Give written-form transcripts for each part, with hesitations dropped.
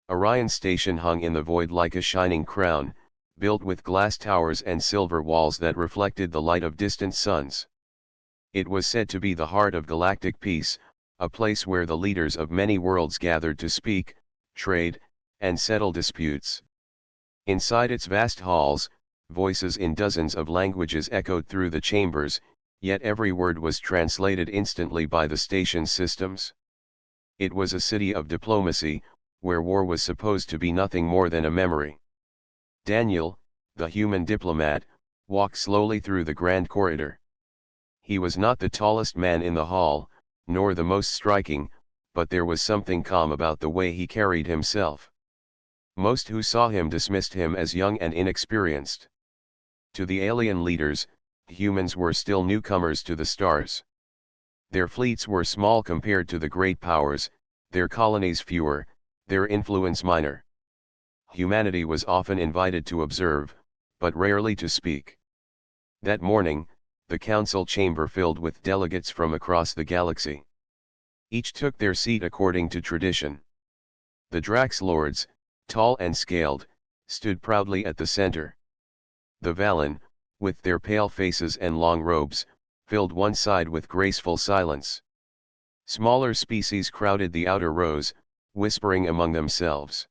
Orion's station hung in the void like a shining crown, built with glass towers and silver walls that reflected the light of distant suns. It was said to be the heart of galactic peace, a place where the leaders of many worlds gathered to speak, trade, and settle disputes. Inside its vast halls, voices in dozens of languages echoed through the chambers, yet every word was translated instantly by the station's systems. It was a city of diplomacy, where war was supposed to be nothing more than a memory. Daniel, the human diplomat, walked slowly through the grand corridor. He was not the tallest man in the hall, nor the most striking, but there was something calm about the way he carried himself. Most who saw him dismissed him as young and inexperienced. To the alien leaders, humans were still newcomers to the stars. Their fleets were small compared to the great powers, their colonies fewer, their influence minor. Humanity was often invited to observe, but rarely to speak. That morning, the council chamber filled with delegates from across the galaxy. Each took their seat according to tradition. The Drax Lords, tall and scaled, stood proudly at the center. The Valen, with their pale faces and long robes, filled one side with graceful silence. Smaller species crowded the outer rows, whispering among themselves.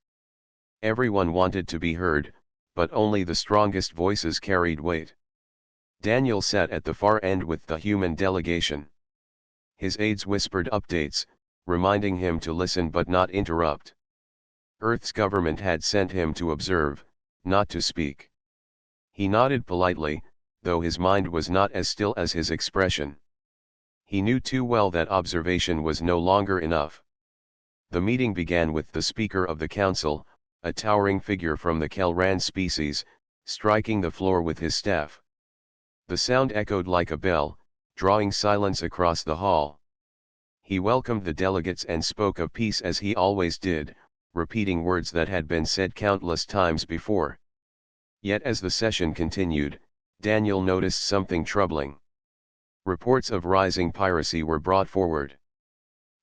Everyone wanted to be heard, but only the strongest voices carried weight. Daniel sat at the far end with the human delegation. His aides whispered updates, reminding him to listen but not interrupt. Earth's government had sent him to observe, not to speak. He nodded politely, though his mind was not as still as his expression. He knew too well that observation was no longer enough. The meeting began with the Speaker of the Council, a towering figure from the Kelran species, striking the floor with his staff. The sound echoed like a bell, drawing silence across the hall. He welcomed the delegates and spoke of peace as he always did, repeating words that had been said countless times before. Yet as the session continued, Daniel noticed something troubling. Reports of rising piracy were brought forward.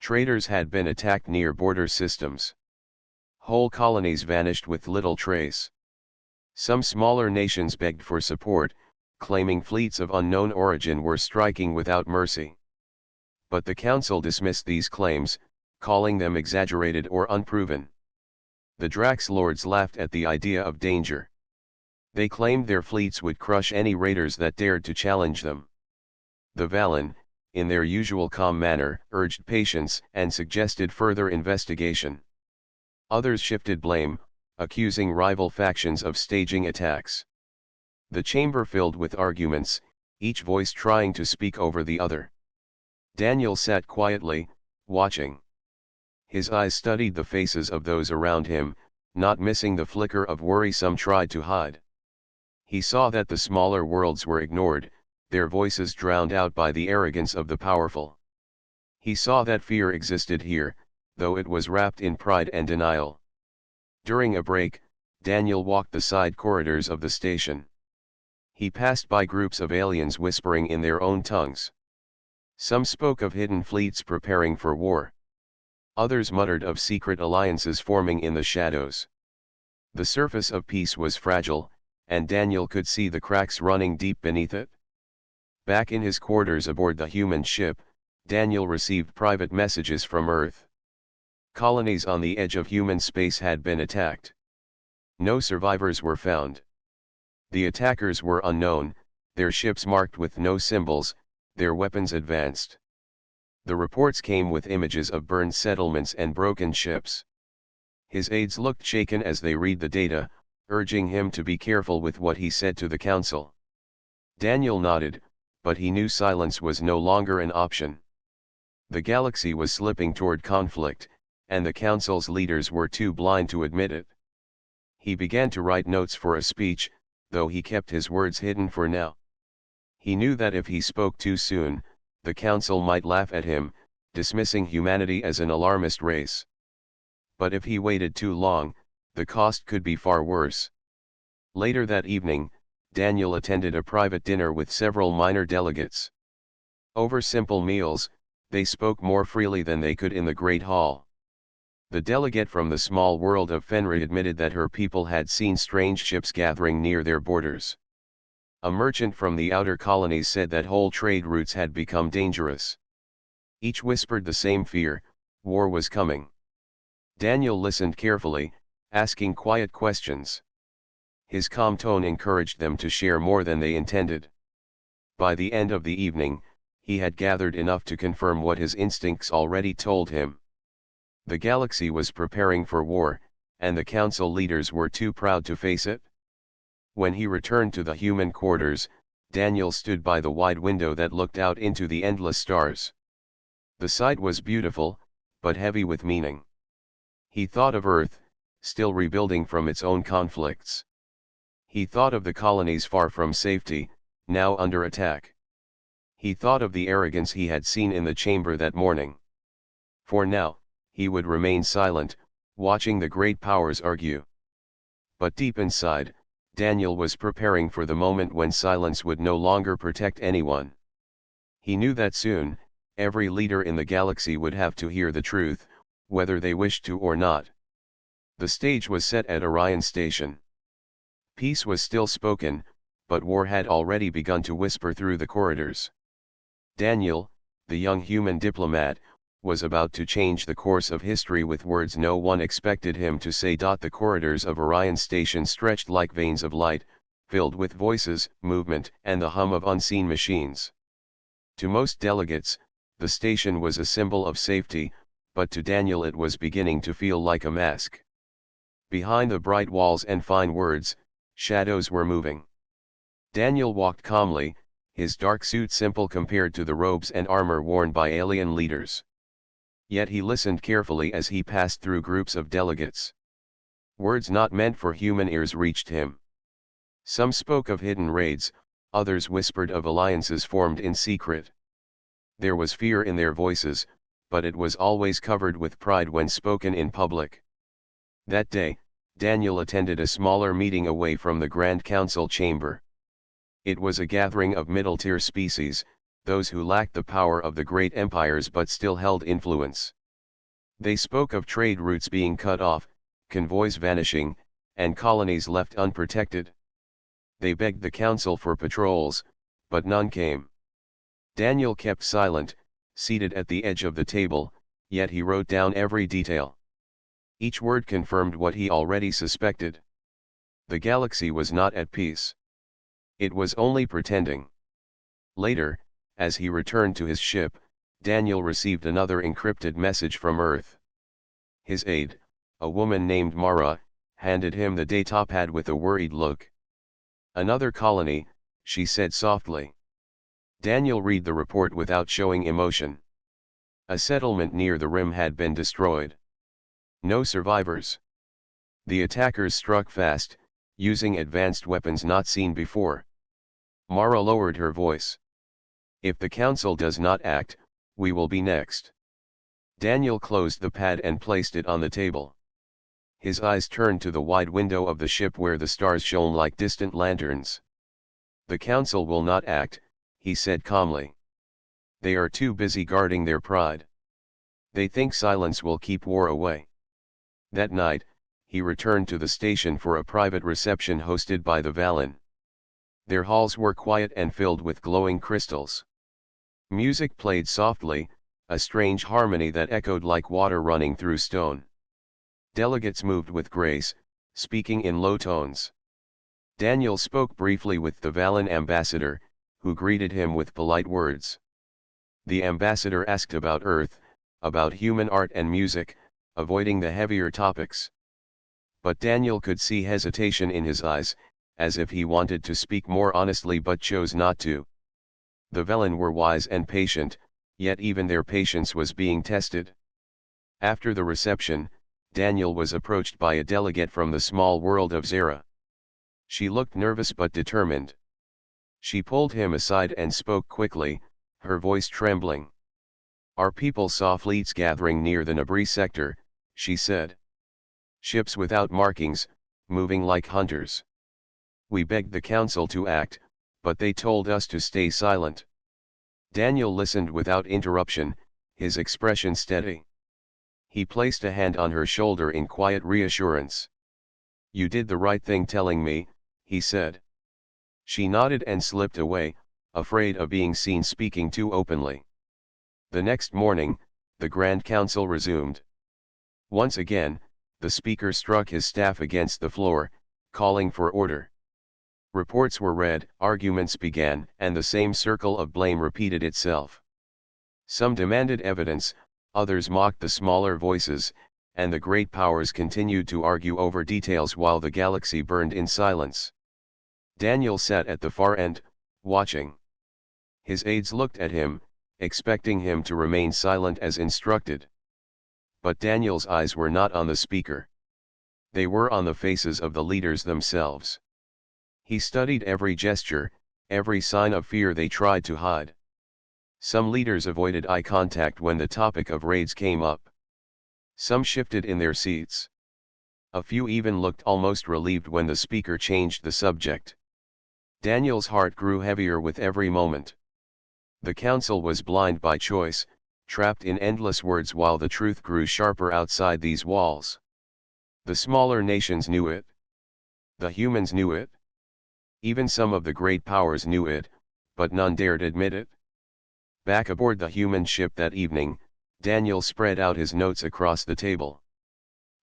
Traders had been attacked near border systems. Whole colonies vanished with little trace. Some smaller nations begged for support, claiming fleets of unknown origin were striking without mercy. But the council dismissed these claims, calling them exaggerated or unproven. The Drax Lords laughed at the idea of danger. They claimed their fleets would crush any raiders that dared to challenge them. The Valen, in their usual calm manner, urged patience and suggested further investigation. Others shifted blame, accusing rival factions of staging attacks. The chamber filled with arguments, each voice trying to speak over the other. Daniel sat quietly, watching. His eyes studied the faces of those around him, not missing the flicker of worry some tried to hide. He saw that the smaller worlds were ignored, their voices drowned out by the arrogance of the powerful. He saw that fear existed here, though it was wrapped in pride and denial. During a break, Daniel walked the side corridors of the station. He passed by groups of aliens whispering in their own tongues. Some spoke of hidden fleets preparing for war. Others muttered of secret alliances forming in the shadows. The surface of peace was fragile, and Daniel could see the cracks running deep beneath it. Back in his quarters aboard the human ship, Daniel received private messages from Earth. Colonies on the edge of human space had been attacked. No survivors were found. The attackers were unknown, their ships marked with no symbols, their weapons advanced. The reports came with images of burned settlements and broken ships. His aides looked shaken as they read the data, urging him to be careful with what he said to the council. Daniel nodded, but he knew silence was no longer an option. The galaxy was slipping toward conflict, and the council's leaders were too blind to admit it. He began to write notes for a speech, though he kept his words hidden for now. He knew that if he spoke too soon, the council might laugh at him, dismissing humanity as an alarmist race. But if he waited too long, the cost could be far worse. Later that evening, Daniel attended a private dinner with several minor delegates. Over simple meals, they spoke more freely than they could in the Great Hall. The delegate from the small world of Fenrir admitted that her people had seen strange ships gathering near their borders. A merchant from the outer colonies said that whole trade routes had become dangerous. Each whispered the same fear: war was coming. Daniel listened carefully, asking quiet questions. His calm tone encouraged them to share more than they intended. By the end of the evening, he had gathered enough to confirm what his instincts already told him. The galaxy was preparing for war, and the council leaders were too proud to face it. When he returned to the human quarters, Daniel stood by the wide window that looked out into the endless stars. The sight was beautiful, but heavy with meaning. He thought of Earth, still rebuilding from its own conflicts. He thought of the colonies far from safety, now under attack. He thought of the arrogance he had seen in the chamber that morning. For now, he would remain silent, watching the great powers argue. But deep inside, Daniel was preparing for the moment when silence would no longer protect anyone. He knew that soon, every leader in the galaxy would have to hear the truth, whether they wished to or not. The stage was set at Orion Station. Peace was still spoken, but war had already begun to whisper through the corridors. Daniel, the young human diplomat, was about to change the course of history with words no one expected him to say. The corridors of Orion Station stretched like veins of light, filled with voices, movement, and the hum of unseen machines. To most delegates, the station was a symbol of safety, but to Daniel it was beginning to feel like a mask. Behind the bright walls and fine words, shadows were moving. Daniel walked calmly, his dark suit simple compared to the robes and armor worn by alien leaders. Yet he listened carefully as he passed through groups of delegates. Words not meant for human ears reached him. Some spoke of hidden raids, others whispered of alliances formed in secret. There was fear in their voices, but it was always covered with pride when spoken in public. That day, Daniel attended a smaller meeting away from the Grand Council chamber. It was a gathering of middle-tier species, those who lacked the power of the great empires but still held influence. They spoke of trade routes being cut off, convoys vanishing, and colonies left unprotected. They begged the council for patrols, but none came. Daniel kept silent, seated at the edge of the table, yet he wrote down every detail. Each word confirmed what he already suspected. The galaxy was not at peace. It was only pretending. Later, as he returned to his ship, Daniel received another encrypted message from Earth. His aide, a woman named Mara, handed him the datapad with a worried look. "Another colony," she said softly. Daniel read the report without showing emotion. A settlement near the rim had been destroyed. No survivors. The attackers struck fast, using advanced weapons not seen before. Mara lowered her voice. "If the council does not act, we will be next." Daniel closed the pad and placed it on the table. His eyes turned to the wide window of the ship where the stars shone like distant lanterns. "The council will not act," he said calmly. "They are too busy guarding their pride. They think silence will keep war away." That night, he returned to the station for a private reception hosted by the Valen. Their halls were quiet and filled with glowing crystals. Music played softly, a strange harmony that echoed like water running through stone. Delegates moved with grace, speaking in low tones. Daniel spoke briefly with the Valen ambassador, who greeted him with polite words. The ambassador asked about Earth, about human art and music, avoiding the heavier topics. But Daniel could see hesitation in his eyes, as if he wanted to speak more honestly but chose not to. The Velen were wise and patient, yet even their patience was being tested. After the reception, Daniel was approached by a delegate from the small world of Zera. She looked nervous but determined. She pulled him aside and spoke quickly, her voice trembling. "Our people saw fleets gathering near the Nabri sector," she said. "Ships without markings, moving like hunters. We begged the council to act, but they told us to stay silent." Daniel listened without interruption, his expression steady. He placed a hand on her shoulder in quiet reassurance. "You did the right thing telling me," he said. She nodded and slipped away, afraid of being seen speaking too openly. The next morning, the Grand Council resumed. Once again, the speaker struck his staff against the floor, calling for order. Reports were read, arguments began, and the same circle of blame repeated itself. Some demanded evidence, others mocked the smaller voices, and the great powers continued to argue over details while the galaxy burned in silence. Daniel sat at the far end, watching. His aides looked at him, expecting him to remain silent as instructed. But Daniel's eyes were not on the speaker. They were on the faces of the leaders themselves. He studied every gesture, every sign of fear they tried to hide. Some leaders avoided eye contact when the topic of raids came up. Some shifted in their seats. A few even looked almost relieved when the speaker changed the subject. Daniel's heart grew heavier with every moment. The council was blind by choice, trapped in endless words while the truth grew sharper outside these walls. The smaller nations knew it. The humans knew it. Even some of the great powers knew it, but none dared admit it. Back aboard the human ship that evening, Daniel spread out his notes across the table.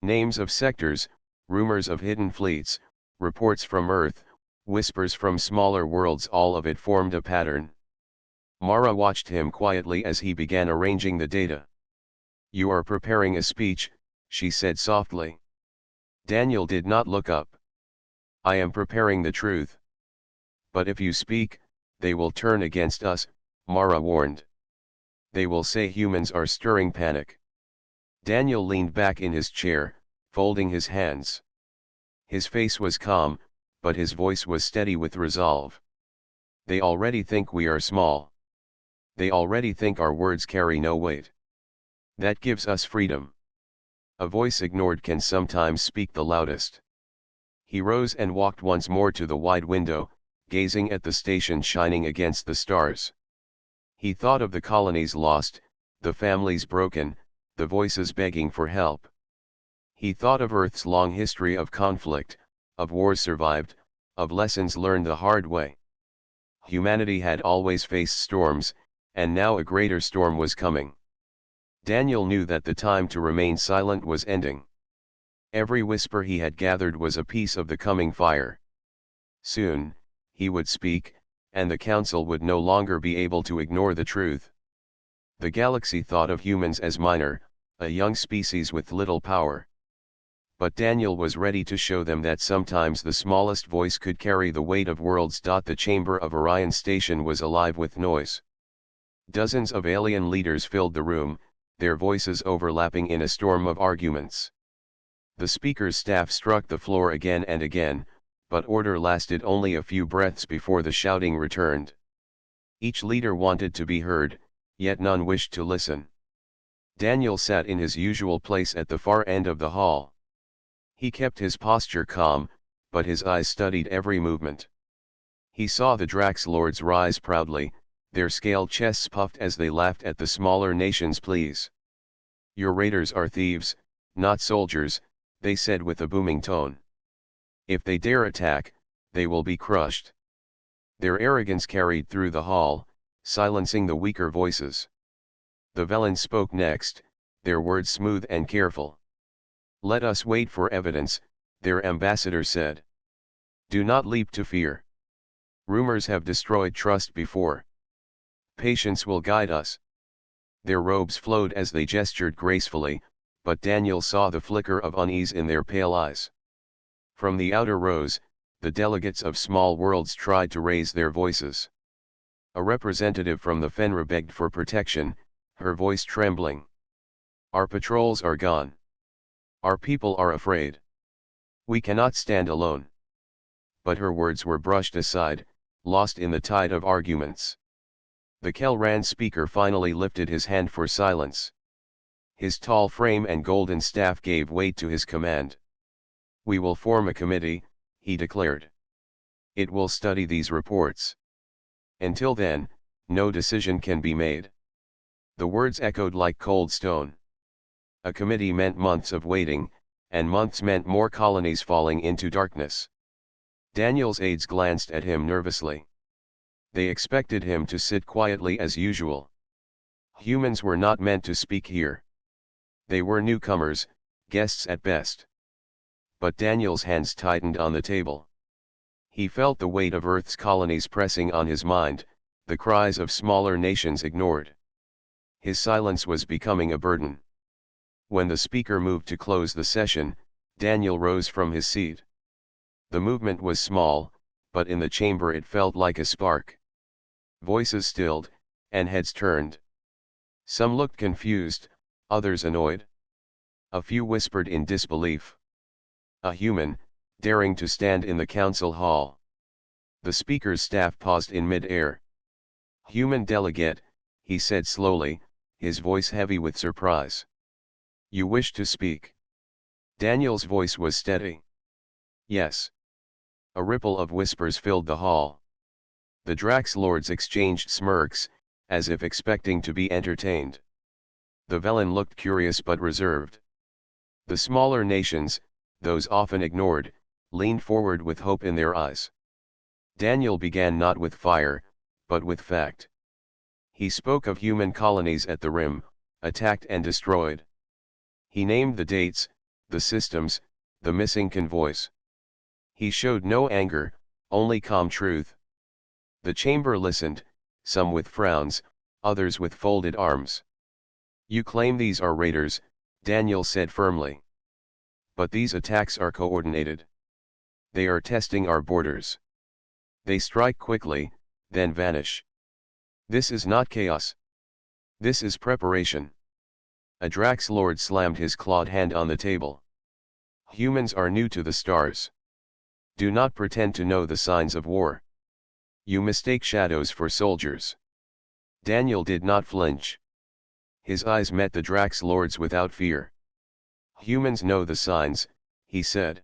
Names of sectors, rumors of hidden fleets, reports from Earth, whispers from smaller worlds, all of it formed a pattern. Mara watched him quietly as he began arranging the data. "You are preparing a speech," she said softly. Daniel did not look up. "I am preparing the truth. But if you speak, they will turn against us," Mara warned. "They will say humans are stirring panic." Daniel leaned back in his chair, folding his hands. His face was calm, but his voice was steady with resolve. "They already think we are small. They already think our words carry no weight. That gives us freedom. A voice ignored can sometimes speak the loudest." He rose and walked once more to the wide window, gazing at the station shining against the stars. He thought of the colonies lost, the families broken, the voices begging for help. He thought of Earth's long history of conflict, of wars survived, of lessons learned the hard way. Humanity had always faced storms, and now a greater storm was coming. Daniel knew that the time to remain silent was ending. Every whisper he had gathered was a piece of the coming fire. Soon, he would speak, and the council would no longer be able to ignore the truth. The galaxy thought of humans as minor, a young species with little power. But Daniel was ready to show them that sometimes the smallest voice could carry the weight of worlds. The chamber of Orion Station was alive with noise. Dozens of alien leaders filled the room, their voices overlapping in a storm of arguments. The speaker's staff struck the floor again and again, but order lasted only a few breaths before the shouting returned. Each leader wanted to be heard, yet none wished to listen. Daniel sat in his usual place at the far end of the hall. He kept his posture calm, but his eyes studied every movement. He saw the Drax lords rise proudly, their scaled chests puffed as they laughed at the smaller nations' pleas. "Your raiders are thieves, not soldiers," they said with a booming tone. "If they dare attack, they will be crushed." Their arrogance carried through the hall, silencing the weaker voices. The Velen spoke next, their words smooth and careful. "Let us wait for evidence," their ambassador said. "Do not leap to fear. Rumors have destroyed trust before. Patience will guide us." Their robes flowed as they gestured gracefully, but Daniel saw the flicker of unease in their pale eyes. From the outer rows, the delegates of small worlds tried to raise their voices. A representative from the Fenra begged for protection, her voice trembling. "Our patrols are gone. Our people are afraid. We cannot stand alone." But her words were brushed aside, lost in the tide of arguments. The Kelran speaker finally lifted his hand for silence. His tall frame and golden staff gave weight to his command. "We will form a committee," he declared. "It will study these reports. Until then, no decision can be made." The words echoed like cold stone. A committee meant months of waiting, and months meant more colonies falling into darkness. Daniel's aides glanced at him nervously. They expected him to sit quietly as usual. Humans were not meant to speak here. They were newcomers, guests at best. But Daniel's hands tightened on the table. He felt the weight of Earth's colonies pressing on his mind, the cries of smaller nations ignored. His silence was becoming a burden. When the speaker moved to close the session, Daniel rose from his seat. The movement was small, but in the chamber it felt like a spark. Voices stilled, and heads turned. Some looked confused, others annoyed. A few whispered in disbelief. A human, daring to stand in the council hall. The speaker's staff paused in mid-air. "Human delegate," he said slowly, his voice heavy with surprise. "You wish to speak?" Daniel's voice was steady. "Yes." A ripple of whispers filled the hall. The Drax lords exchanged smirks, as if expecting to be entertained. The Velen looked curious but reserved. The smaller nations, those often ignored, leaned forward with hope in their eyes. Daniel began not with fire, but with fact. He spoke of human colonies at the rim, attacked and destroyed. He named the dates, the systems, the missing convoys. He showed no anger, only calm truth. The chamber listened, some with frowns, others with folded arms. "You claim these are raiders," Daniel said firmly. "But these attacks are coordinated. They are testing our borders. They strike quickly, then vanish. This is not chaos. This is preparation." A Drax lord slammed his clawed hand on the table. "Humans are new to the stars. Do not pretend to know the signs of war. You mistake shadows for soldiers." Daniel did not flinch. His eyes met the Drax lord's without fear. "Humans know the signs," he said.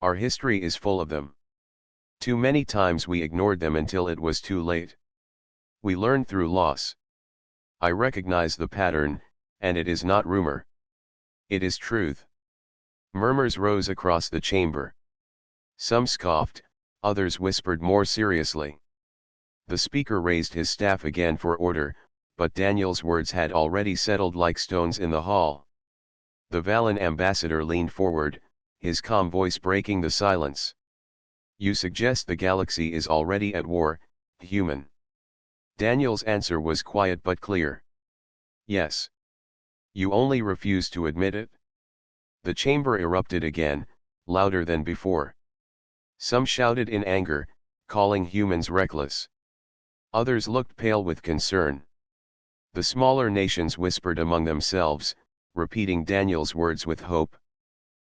"Our history is full of them. Too many times we ignored them until it was too late. We learned through loss. I recognize the pattern, and it is not rumor. It is truth." Murmurs rose across the chamber. Some scoffed, others whispered more seriously. The speaker raised his staff again for order, but Daniel's words had already settled like stones in the hall. The Valen ambassador leaned forward, his calm voice breaking the silence. "You suggest the galaxy is already at war, human?" Daniel's answer was quiet but clear. "Yes. You only refuse to admit it." The chamber erupted again, louder than before. Some shouted in anger, calling humans reckless. Others looked pale with concern. The smaller nations whispered among themselves, repeating Daniel's words with hope.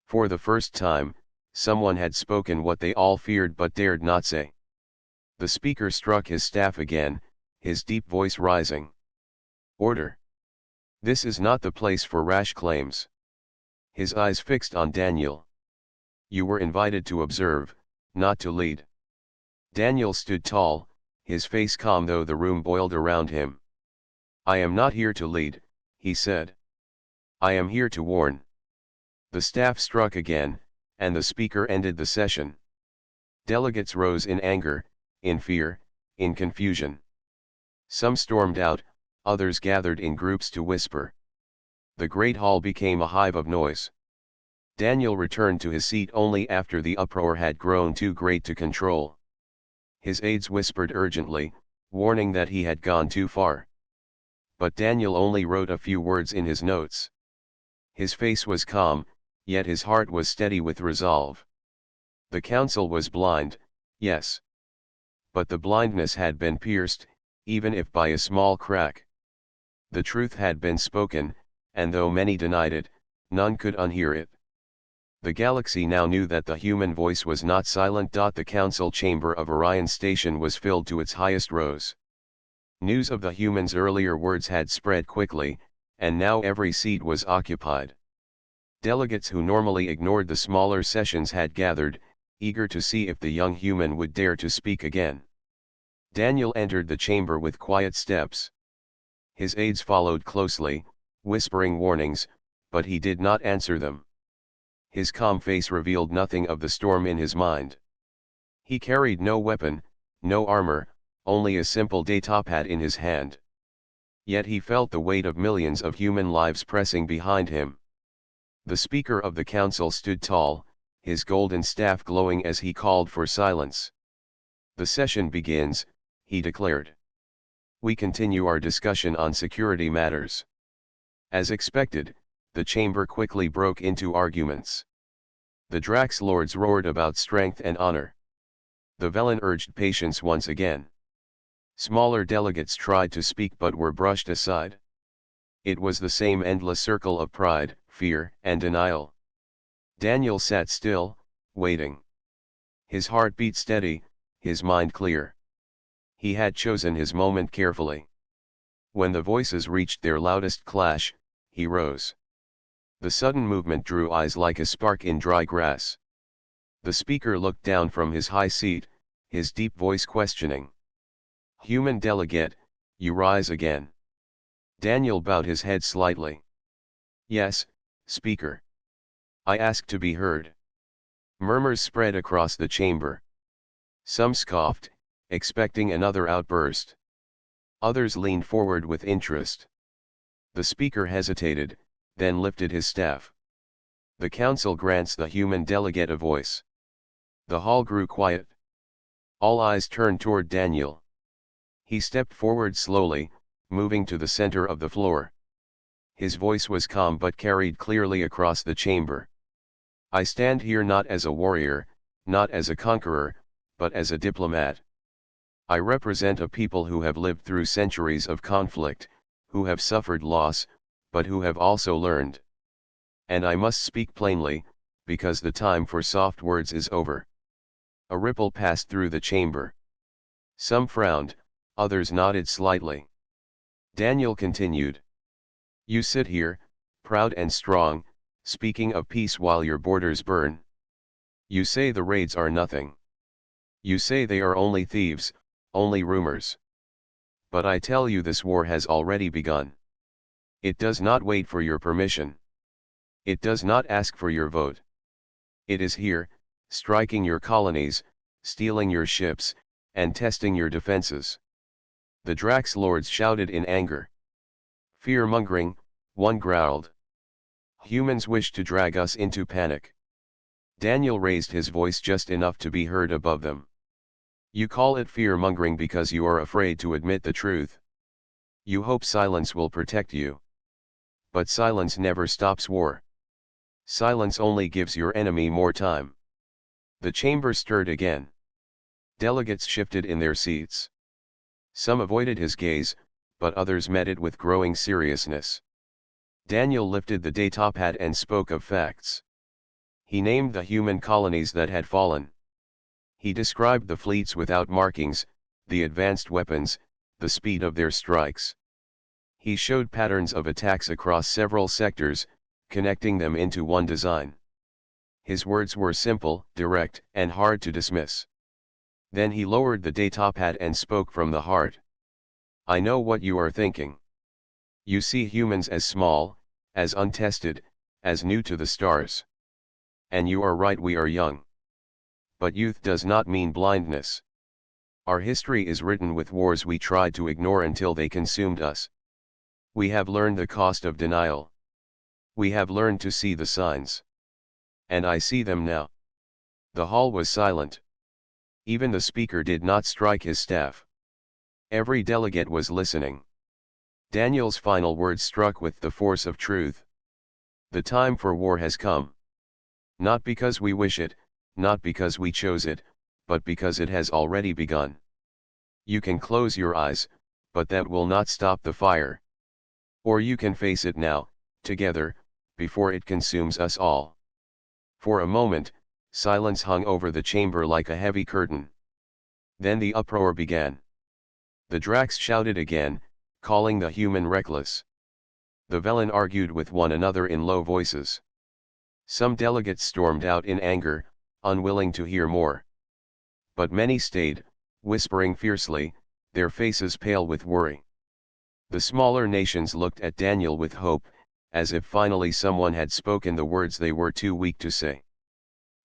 For the first time, someone had spoken what they all feared but dared not say. The speaker struck his staff again, his deep voice rising. "Order. This is not the place for rash claims." His eyes fixed on Daniel. "You were invited to observe, not to lead." Daniel stood tall, his face calm though the room boiled around him. "I am not here to lead," he said. "I am here to warn." The staff struck again, and the speaker ended the session. Delegates rose in anger, in fear, in confusion. Some stormed out, others gathered in groups to whisper. The great hall became a hive of noise. Daniel returned to his seat only after the uproar had grown too great to control. His aides whispered urgently, warning that he had gone too far. But Daniel only wrote a few words in his notes. His face was calm, yet his heart was steady with resolve. The council was blind, yes. But the blindness had been pierced, even if by a small crack. The truth had been spoken, and though many denied it, none could unhear it. The galaxy now knew that the human voice was not silent. The council chamber of Orion Station was filled to its highest rows. News of the humans' earlier words had spread quickly, and now every seat was occupied. Delegates who normally ignored the smaller sessions had gathered, eager to see if the young human would dare to speak again. Daniel entered the chamber with quiet steps. His aides followed closely, whispering warnings, but he did not answer them. His calm face revealed nothing of the storm in his mind. He carried no weapon, no armor, only a simple datapad in his hand. Yet he felt the weight of millions of human lives pressing behind him. The Speaker of the Council stood tall, his golden staff glowing as he called for silence. "The session begins," he declared. "We continue our discussion on security matters." As expected, the chamber quickly broke into arguments. The Drax Lords roared about strength and honor. The Velen urged patience once again. Smaller delegates tried to speak but were brushed aside. It was the same endless circle of pride, fear, and denial. Daniel sat still, waiting. His heart beat steady, his mind clear. He had chosen his moment carefully. When the voices reached their loudest clash, he rose. The sudden movement drew eyes like a spark in dry grass. The speaker looked down from his high seat, his deep voice questioning. "Human delegate, you rise again." Daniel bowed his head slightly. "Yes, Speaker. I ask to be heard." Murmurs spread across the chamber. Some scoffed, expecting another outburst. Others leaned forward with interest. The speaker hesitated, then lifted his staff. "The council grants the human delegate a voice." The hall grew quiet. All eyes turned toward Daniel. He stepped forward slowly, moving to the center of the floor. His voice was calm but carried clearly across the chamber. "I stand here not as a warrior, not as a conqueror, but as a diplomat. I represent a people who have lived through centuries of conflict, who have suffered loss, but who have also learned. And I must speak plainly, because the time for soft words is over." A ripple passed through the chamber. Some frowned, others nodded slightly. Daniel continued. "You sit here, proud and strong, speaking of peace while your borders burn. You say the raids are nothing. You say they are only thieves, only rumors. But I tell you this war has already begun. It does not wait for your permission. It does not ask for your vote. It is here, striking your colonies, stealing your ships, and testing your defenses." The Drax Lords shouted in anger. "Fear-mongering," one growled. "Humans wish to drag us into panic." Daniel raised his voice just enough to be heard above them. "You call it fear-mongering because you are afraid to admit the truth. You hope silence will protect you. But silence never stops war. Silence only gives your enemy more time." The chamber stirred again. Delegates shifted in their seats. Some avoided his gaze, but others met it with growing seriousness. Daniel lifted the datapad and spoke of facts. He named the human colonies that had fallen. He described the fleets without markings, the advanced weapons, the speed of their strikes. He showed patterns of attacks across several sectors, connecting them into one design. His words were simple, direct, and hard to dismiss. Then he lowered the datapad and spoke from the heart. "I know what you are thinking. You see humans as small, as untested, as new to the stars. And you are right, we are young. But youth does not mean blindness. Our history is written with wars we tried to ignore until they consumed us. We have learned the cost of denial. We have learned to see the signs. And I see them now." The hall was silent. Even the speaker did not strike his staff. Every delegate was listening. Daniel's final words struck with the force of truth. "The time for war has come. Not because we wish it, not because we chose it, but because it has already begun. You can close your eyes, but that will not stop the fire. Or you can face it now, together, before it consumes us all." For a moment, silence hung over the chamber like a heavy curtain. Then the uproar began. The Drax shouted again, calling the human reckless. The Velen argued with one another in low voices. Some delegates stormed out in anger, unwilling to hear more. But many stayed, whispering fiercely, their faces pale with worry. The smaller nations looked at Daniel with hope, as if finally someone had spoken the words they were too weak to say.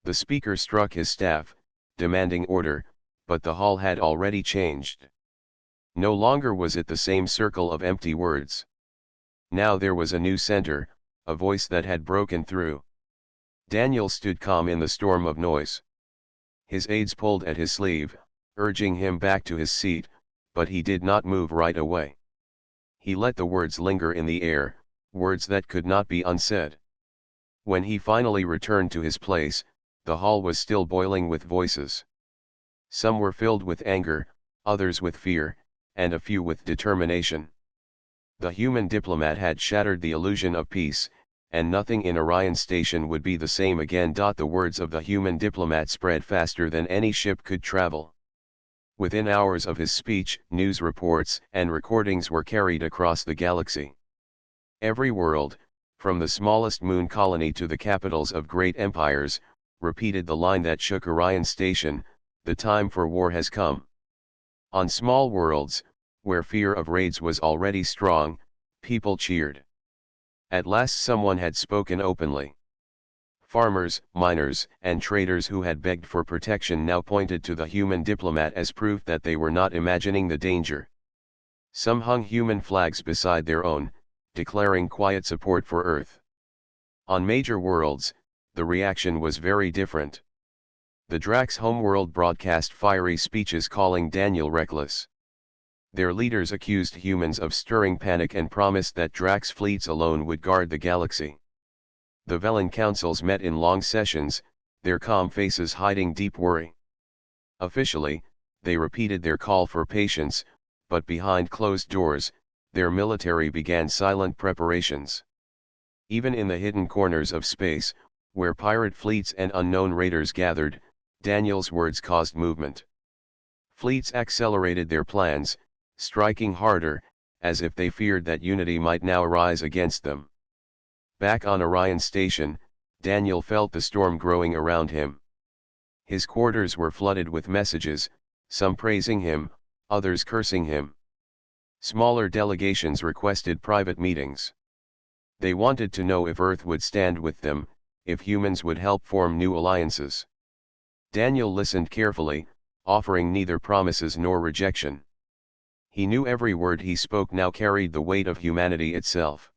The speaker struck his staff, demanding order, but the hall had already changed. No longer was it the same circle of empty words. Now there was a new center, a voice that had broken through. Daniel stood calm in the storm of noise. His aides pulled at his sleeve, urging him back to his seat, but he did not move right away. He let the words linger in the air, words that could not be unsaid. When he finally returned to his place, the hall was still boiling with voices. Some were filled with anger, others with fear, and a few with determination. The human diplomat had shattered the illusion of peace, and nothing in Orion Station would be the same again. The words of the human diplomat spread faster than any ship could travel. Within hours of his speech, news reports and recordings were carried across the galaxy. Every world, from the smallest moon colony to the capitals of great empires, repeated the line that shook Orion Station: the time for war has come. On small worlds, where fear of raids was already strong, people cheered. At last someone had spoken openly. Farmers, miners, and traders who had begged for protection now pointed to the human diplomat as proof that they were not imagining the danger. Some hung human flags beside their own, declaring quiet support for Earth. On major worlds, the reaction was very different. The Drax homeworld broadcast fiery speeches calling Daniel reckless. Their leaders accused humans of stirring panic and promised that Drax fleets alone would guard the galaxy. The Velen councils met in long sessions, their calm faces hiding deep worry. Officially, they repeated their call for patience, but behind closed doors, their military began silent preparations. Even in the hidden corners of space, where pirate fleets and unknown raiders gathered, Daniel's words caused movement. Fleets accelerated their plans, striking harder, as if they feared that unity might now arise against them. Back on Orion Station, Daniel felt the storm growing around him. His quarters were flooded with messages, some praising him, others cursing him. Smaller delegations requested private meetings. They wanted to know if Earth would stand with them, if humans would help form new alliances. Daniel listened carefully, offering neither promises nor rejection. He knew every word he spoke now carried the weight of humanity itself.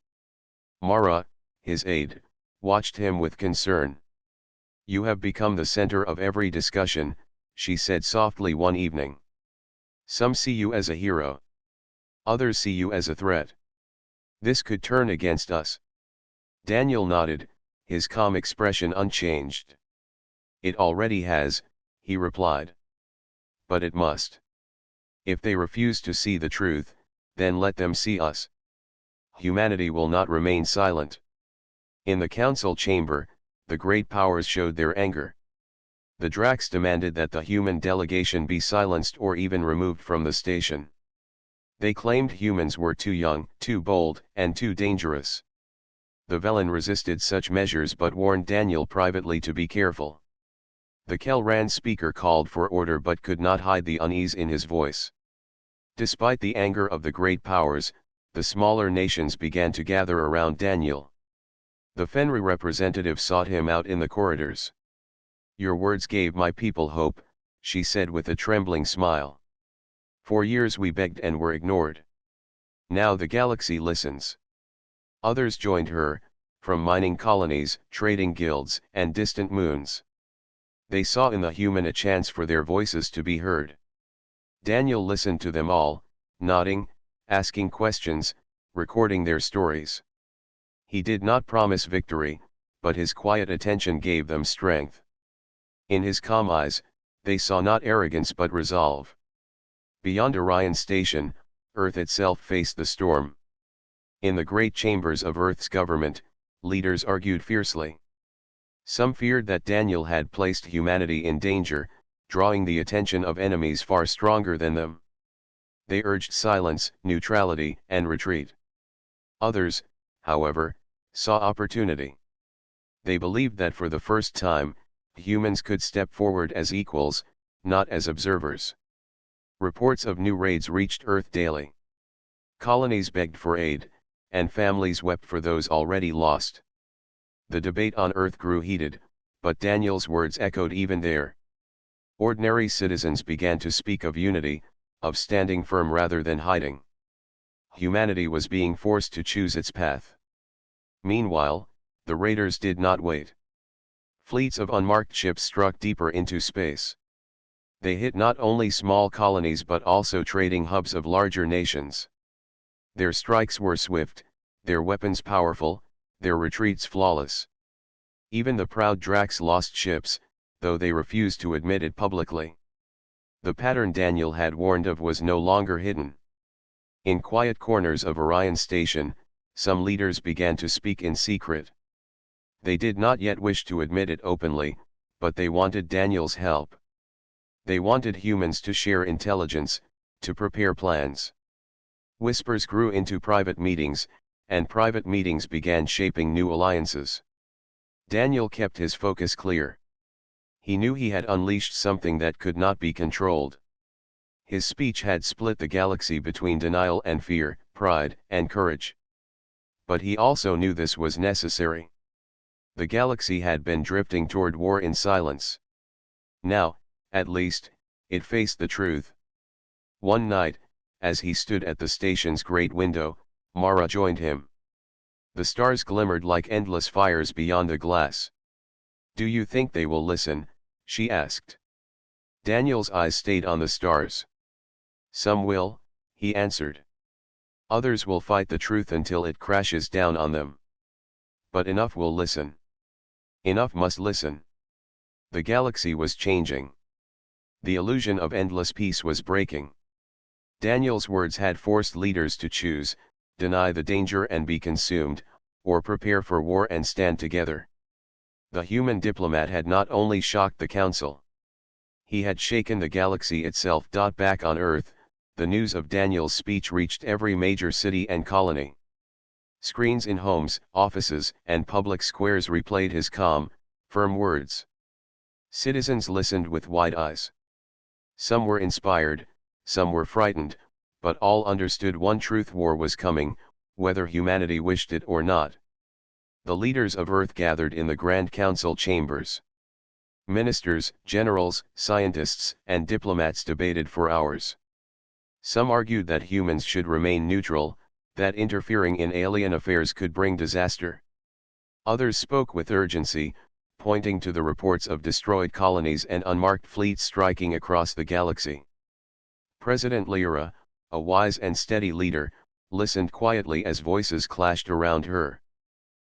Mara, his aide, watched him with concern. "You have become the center of every discussion," she said softly one evening. "Some see you as a hero. Others see you as a threat. This could turn against us." Daniel nodded, his calm expression unchanged. "It already has," he replied. "But it must. If they refuse to see the truth, then let them see us. Humanity will not remain silent." In the council chamber, the great powers showed their anger. The Drax demanded that the human delegation be silenced or even removed from the station. They claimed humans were too young, too bold, and too dangerous. The Velen resisted such measures but warned Daniel privately to be careful. The Kelran speaker called for order but could not hide the unease in his voice. Despite the anger of the great powers, the smaller nations began to gather around Daniel. The Fenri representative sought him out in the corridors. "Your words gave my people hope," she said with a trembling smile. "For years we begged and were ignored. Now the galaxy listens." Others joined her, from mining colonies, trading guilds, and distant moons. They saw in the human a chance for their voices to be heard. Daniel listened to them all, nodding, asking questions, recording their stories. He did not promise victory, but his quiet attention gave them strength. In his calm eyes, they saw not arrogance but resolve. Beyond Orion Station, Earth itself faced the storm. In the great chambers of Earth's government, leaders argued fiercely. Some feared that Daniel had placed humanity in danger, drawing the attention of enemies far stronger than them. They urged silence, neutrality, and retreat. Others, however, saw opportunity. They believed that for the first time, humans could step forward as equals, not as observers. Reports of new raids reached Earth daily. Colonies begged for aid, and families wept for those already lost. The debate on Earth grew heated, but Daniel's words echoed even there. Ordinary citizens began to speak of unity, of standing firm rather than hiding. Humanity was being forced to choose its path. Meanwhile, the raiders did not wait. Fleets of unmarked ships struck deeper into space. They hit not only small colonies but also trading hubs of larger nations. Their strikes were swift, their weapons powerful, their retreats flawless. Even the proud Drax lost ships, though they refused to admit it publicly. The pattern Daniel had warned of was no longer hidden. In quiet corners of Orion Station, some leaders began to speak in secret. They did not yet wish to admit it openly, but they wanted Daniel's help. They wanted humans to share intelligence, to prepare plans. Whispers grew into private meetings, and private meetings began shaping new alliances. Daniel kept his focus clear. He knew he had unleashed something that could not be controlled. His speech had split the galaxy between denial and fear, pride and courage. But he also knew this was necessary. The galaxy had been drifting toward war in silence. Now, at least, it faced the truth. One night, as he stood at the station's great window, Mara joined him. The stars glimmered like endless fires beyond the glass. "Do you think they will listen?" she asked. Daniel's eyes stayed on the stars. "Some will," he answered. "Others will fight the truth until it crashes down on them. But enough will listen. Enough must listen." The galaxy was changing. The illusion of endless peace was breaking. Daniel's words had forced leaders to choose, deny the danger and be consumed, or prepare for war and stand together. The human diplomat had not only shocked the council. He had shaken the galaxy itself. Back on Earth, the news of Daniel's speech reached every major city and colony. Screens in homes, offices, and public squares replayed his calm, firm words. Citizens listened with wide eyes. Some were inspired, some were frightened, but all understood one truth: war was coming, whether humanity wished it or not. The leaders of Earth gathered in the Grand Council chambers. Ministers, generals, scientists, and diplomats debated for hours. Some argued that humans should remain neutral, that interfering in alien affairs could bring disaster. Others spoke with urgency, pointing to the reports of destroyed colonies and unmarked fleets striking across the galaxy. President Lyra, a wise and steady leader, listened quietly as voices clashed around her.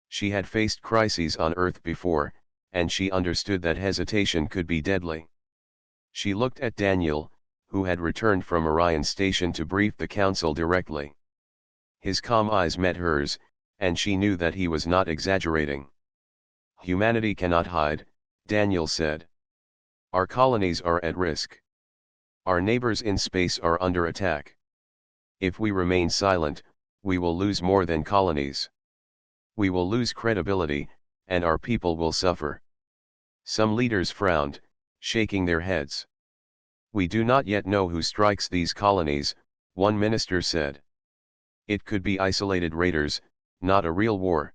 She had faced crises on Earth before, and she understood that hesitation could be deadly. She looked at Daniel, who had returned from Orion Station to brief the council directly. His calm eyes met hers, and she knew that he was not exaggerating. "Humanity cannot hide," Daniel said. "Our colonies are at risk. Our neighbors in space are under attack. If we remain silent, we will lose more than colonies. We will lose credibility, and our people will suffer." Some leaders frowned, shaking their heads. "We do not yet know who strikes these colonies," one minister said. "It could be isolated raiders, not a real war."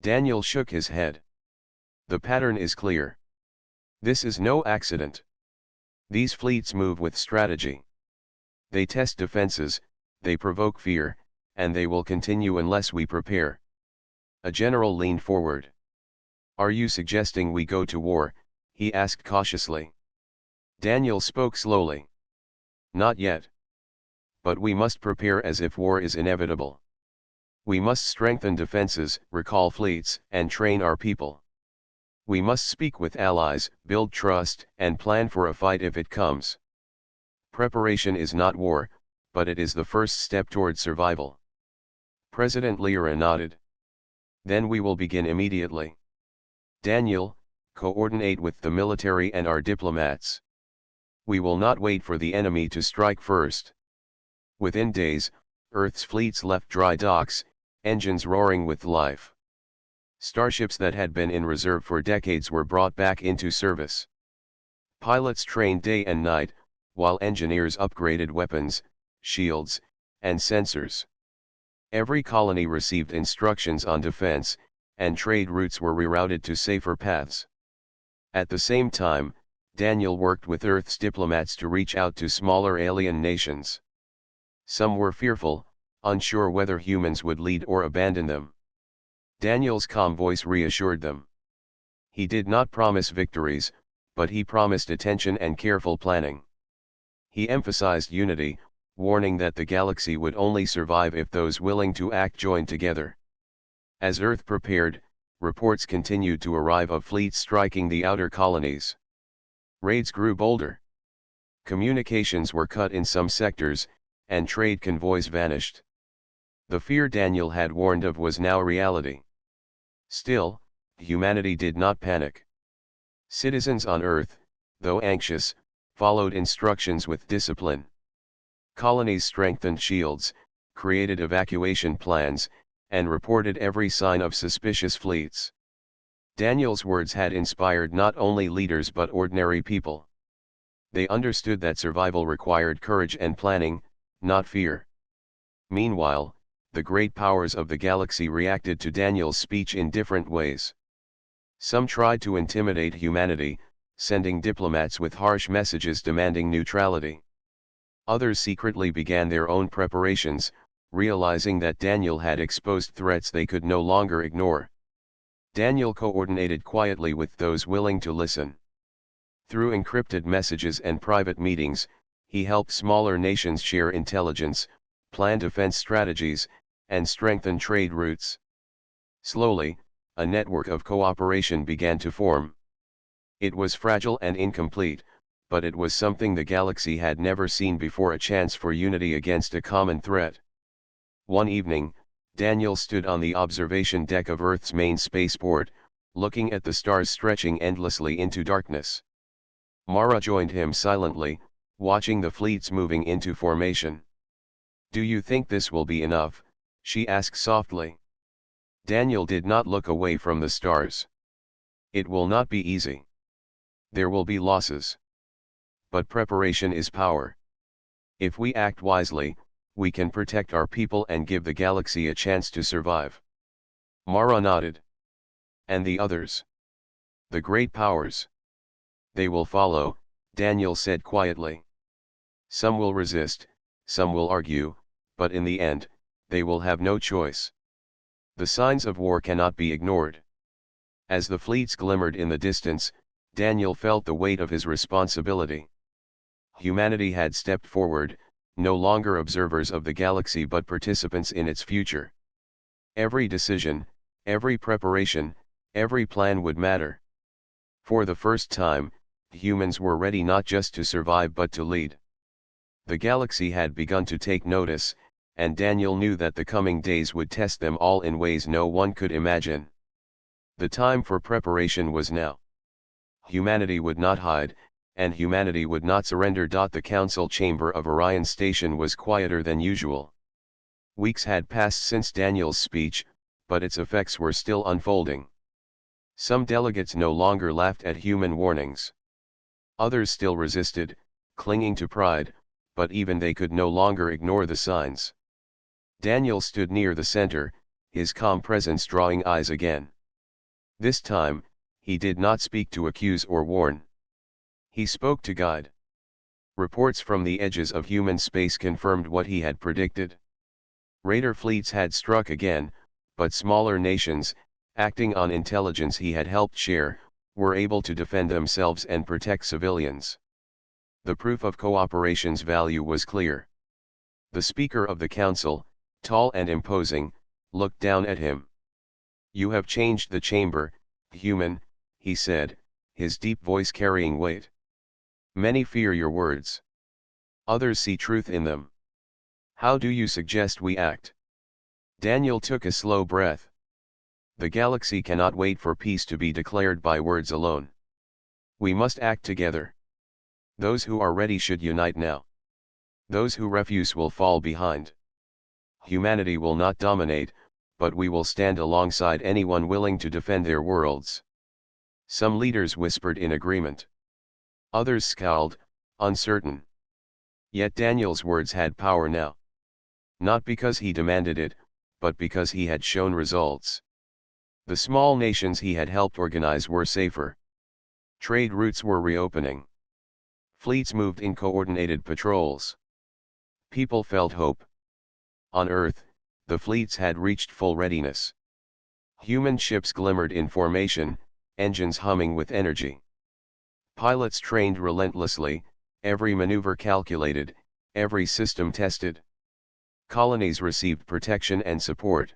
Daniel shook his head. "The pattern is clear. This is no accident. These fleets move with strategy. They test defenses, they provoke fear, and they will continue unless we prepare." A general leaned forward. "Are you suggesting we go to war?" he asked cautiously. Daniel spoke slowly. "Not yet. But we must prepare as if war is inevitable. We must strengthen defenses, recall fleets, and train our people. We must speak with allies, build trust, and plan for a fight if it comes. Preparation is not war, but it is the first step toward survival." President Lyra nodded. "Then we will begin immediately. Daniel, coordinate with the military and our diplomats. We will not wait for the enemy to strike first." Within days, Earth's fleets left dry docks, engines roaring with life. Starships that had been in reserve for decades were brought back into service. Pilots trained day and night, while engineers upgraded weapons, shields, and sensors. Every colony received instructions on defense, and trade routes were rerouted to safer paths. At the same time, Daniel worked with Earth's diplomats to reach out to smaller alien nations. Some were fearful, unsure whether humans would lead or abandon them. Daniel's calm voice reassured them. He did not promise victories, but he promised attention and careful planning. He emphasized unity, warning that the galaxy would only survive if those willing to act joined together. As Earth prepared, reports continued to arrive of fleets striking the outer colonies. Raids grew bolder. Communications were cut in some sectors, and trade convoys vanished. The fear Daniel had warned of was now reality. Still, humanity did not panic. Citizens on Earth, though anxious, followed instructions with discipline. Colonies strengthened shields, created evacuation plans, and reported every sign of suspicious fleets. Daniel's words had inspired not only leaders but ordinary people. They understood that survival required courage and planning, not fear. Meanwhile, the great powers of the galaxy reacted to Daniel's speech in different ways. Some tried to intimidate humanity, sending diplomats with harsh messages demanding neutrality. Others secretly began their own preparations, realizing that Daniel had exposed threats they could no longer ignore. Daniel coordinated quietly with those willing to listen. Through encrypted messages and private meetings, he helped smaller nations share intelligence, plan defense strategies, and strengthen trade routes. Slowly, a network of cooperation began to form. It was fragile and incomplete, but it was something the galaxy had never seen before, a chance for unity against a common threat. One evening, Daniel stood on the observation deck of Earth's main spaceport, looking at the stars stretching endlessly into darkness. Mara joined him silently, watching the fleets moving into formation. "Do you think this will be enough?" she asked softly. Daniel did not look away from the stars. "It will not be easy. There will be losses. But preparation is power. If we act wisely, we can protect our people and give the galaxy a chance to survive." Mara nodded. "And the others? The great powers?" "They will follow," Daniel said quietly. "Some will resist, some will argue, but in the end, they will have no choice. The signs of war cannot be ignored." As the fleets glimmered in the distance, Daniel felt the weight of his responsibility. Humanity had stepped forward, no longer observers of the galaxy but participants in its future. Every decision, every preparation, every plan would matter. For the first time, humans were ready not just to survive but to lead. The galaxy had begun to take notice, and Daniel knew that the coming days would test them all in ways no one could imagine. The time for preparation was now. Humanity would not hide, and humanity would not surrender. The council chamber of Orion Station was quieter than usual. Weeks had passed since Daniel's speech, but its effects were still unfolding. Some delegates no longer laughed at human warnings. Others still resisted, clinging to pride, but even they could no longer ignore the signs. Daniel stood near the center, his calm presence drawing eyes again. This time, he did not speak to accuse or warn. He spoke to guide. Reports from the edges of human space confirmed what he had predicted. Raider fleets had struck again, but smaller nations, acting on intelligence he had helped share, were able to defend themselves and protect civilians. The proof of cooperation's value was clear. The Speaker of the Council, tall and imposing, looked down at him. "You have changed the chamber, human," he said, his deep voice carrying weight. "Many fear your words. Others see truth in them. How do you suggest we act?" Daniel took a slow breath. "The galaxy cannot wait for peace to be declared by words alone. We must act together. Those who are ready should unite now. Those who refuse will fall behind. Humanity will not dominate, but we will stand alongside anyone willing to defend their worlds." Some leaders whispered in agreement. Others scowled, uncertain. Yet Daniel's words had power now. Not because he demanded it, but because he had shown results. The small nations he had helped organize were safer. Trade routes were reopening. Fleets moved in coordinated patrols. People felt hope. On Earth, the fleets had reached full readiness. Human ships glimmered in formation, engines humming with energy. Pilots trained relentlessly, every maneuver calculated, every system tested. Colonies received protection and support.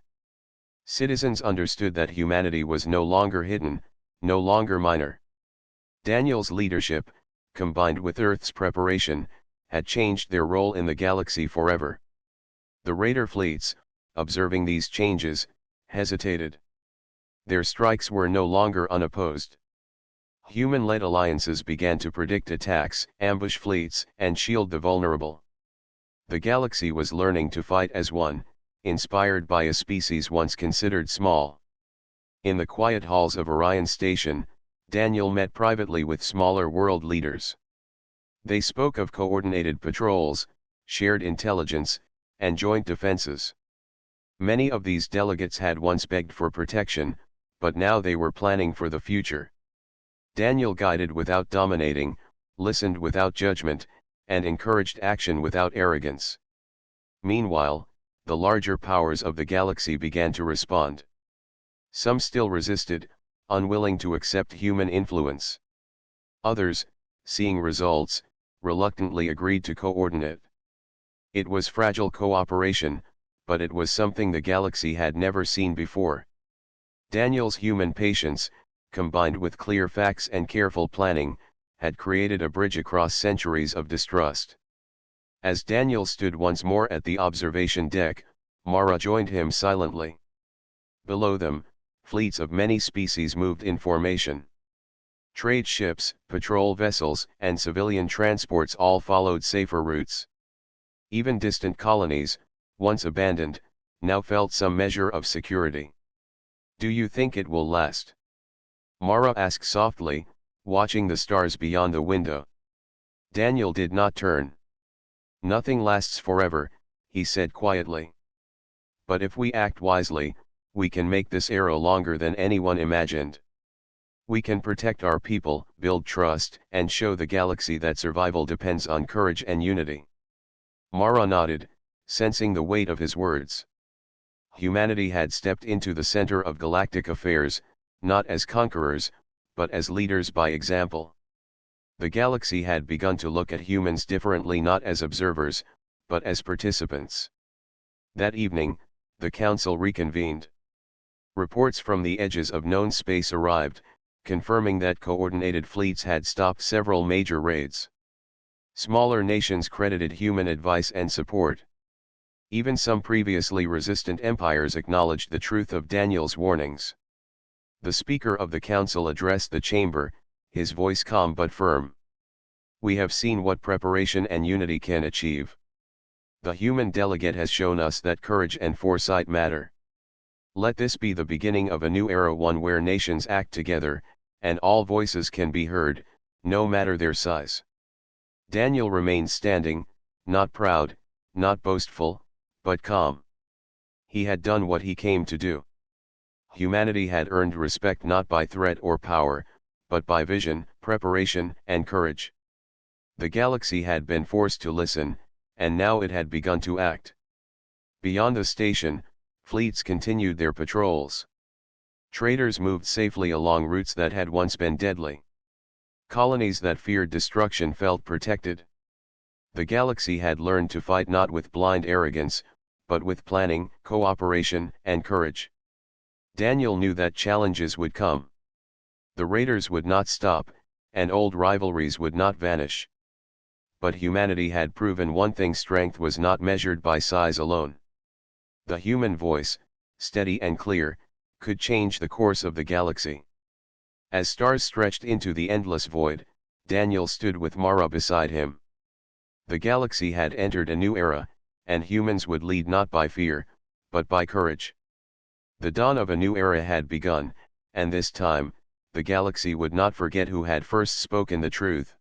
Citizens understood that humanity was no longer hidden, no longer minor. Daniel's leadership, combined with Earth's preparation, had changed their role in the galaxy forever. The raider fleets, observing these changes, hesitated. Their strikes were no longer unopposed. Human-led alliances began to predict attacks, ambush fleets, and shield the vulnerable. The galaxy was learning to fight as one, inspired by a species once considered small. In the quiet halls of Orion Station, Daniel met privately with smaller world leaders. They spoke of coordinated patrols, shared intelligence, and joint defenses. Many of these delegates had once begged for protection, but now they were planning for the future. Daniel guided without dominating, listened without judgment, and encouraged action without arrogance. Meanwhile, the larger powers of the galaxy began to respond. Some still resisted, unwilling to accept human influence. Others, seeing results, reluctantly agreed to coordinate. It was fragile cooperation, but it was something the galaxy had never seen before. Daniel's human patience, combined with clear facts and careful planning, had created a bridge across centuries of distrust. As Daniel stood once more at the observation deck, Mara joined him silently. Below them, fleets of many species moved in formation. Trade ships, patrol vessels, and civilian transports all followed safer routes. Even distant colonies, once abandoned, now felt some measure of security. "Do you think it will last?" Mara asked softly, watching the stars beyond the window. Daniel did not turn. "Nothing lasts forever," he said quietly. "But if we act wisely, we can make this era longer than anyone imagined. We can protect our people, build trust, and show the galaxy that survival depends on courage and unity." Mara nodded, sensing the weight of his words. Humanity had stepped into the center of galactic affairs, not as conquerors, but as leaders by example. The galaxy had begun to look at humans differently, not as observers, but as participants. That evening, the council reconvened. Reports from the edges of known space arrived, confirming that coordinated fleets had stopped several major raids. Smaller nations credited human advice and support. Even some previously resistant empires acknowledged the truth of Daniel's warnings. The Speaker of the Council addressed the chamber, his voice calm but firm. "We have seen what preparation and unity can achieve. The human delegate has shown us that courage and foresight matter. Let this be the beginning of a new era, one where nations act together, and all voices can be heard, no matter their size." Daniel remained standing, not proud, not boastful, but calm. He had done what he came to do. Humanity had earned respect not by threat or power, but by vision, preparation, and courage. The galaxy had been forced to listen, and now it had begun to act. Beyond the station, fleets continued their patrols. Traders moved safely along routes that had once been deadly. Colonies that feared destruction felt protected. The galaxy had learned to fight not with blind arrogance, but with planning, cooperation, and courage. Daniel knew that challenges would come. The raiders would not stop, and old rivalries would not vanish. But humanity had proven one thing: strength was not measured by size alone. The human voice, steady and clear, could change the course of the galaxy. As stars stretched into the endless void, Daniel stood with Mara beside him. The galaxy had entered a new era, and humans would lead not by fear, but by courage. The dawn of a new era had begun, and this time, the galaxy would not forget who had first spoken the truth.